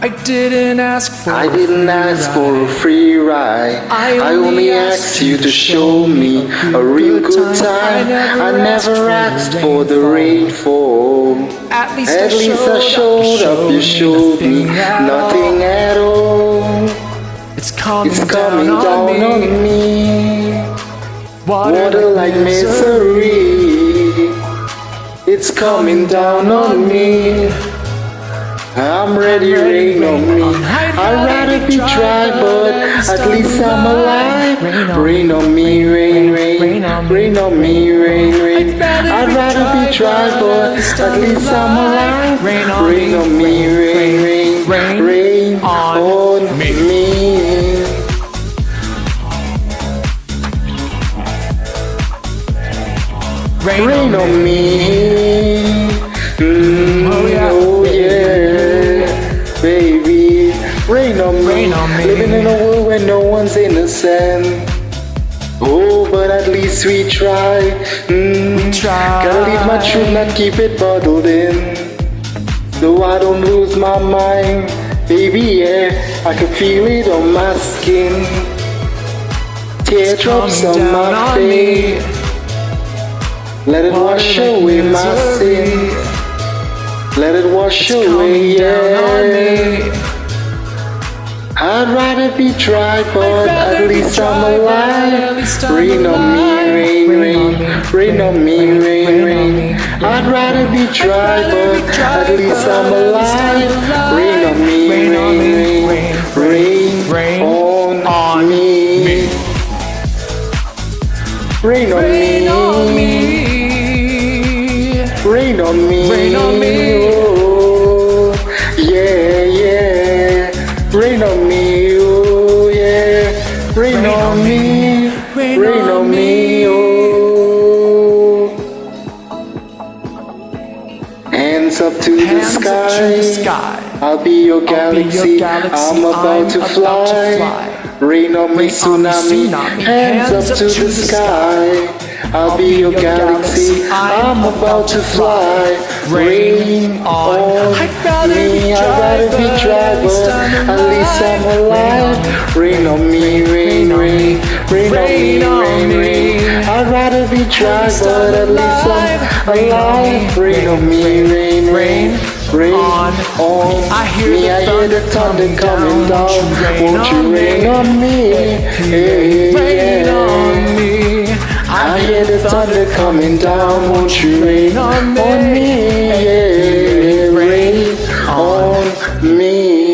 I didn't ask for a free ride. I only asked you to show me a real good time. I never asked for the rainfall. At least I showed up, you showed me nothing at all. It's coming down on me. Water like misery. It's coming down on me. I'm ready, rain on me. I'd rather be dry, but at least I'm alive. Rain on me, rain, rain, rain on me, rain, rain. I'd rather be dry, but at least I'm alive. Rain on me, rain, rain, rain on me. Rain on me. Oh yeah, baby. Rain on me. Living in a world where no one's innocent. Oh, but at least we try. Gotta leave my truth, not keep it bottled in, so I don't lose my mind. Baby, yeah, I can feel it on my skin. Teardrops on my face. Let it wash away my sin. Let it wash away, yeah. I'd rather be dry, but at least I'm alive. Rain on me, rain, rain, rain on me, rain, rain. I'd rather be dry, but at least I'm alive. Rain on me, rain, rain, rain on me. Rain on me. Rain on me, oh, yeah, yeah. Rain on me, oh, yeah. Rain on me, rain on me, oh. Hands up to the sky. I'll be your galaxy. I'm about to fly. Rain on me, tsunami. Hands up to the sky. I'll be your galaxy, I'm about to fly. Rain on me, I'd rather be dry, but at least I'm alive. Rain on me, rain, rain, rain on me, rain, rain. I'd rather be dry, but at least I'm alive. Rain on me, rain, rain, rain on me. I hear the thunder coming down. Won't you rain on me? Rain on me. I hear the thunder coming down, won't you rain on me? Yeah, rain on me.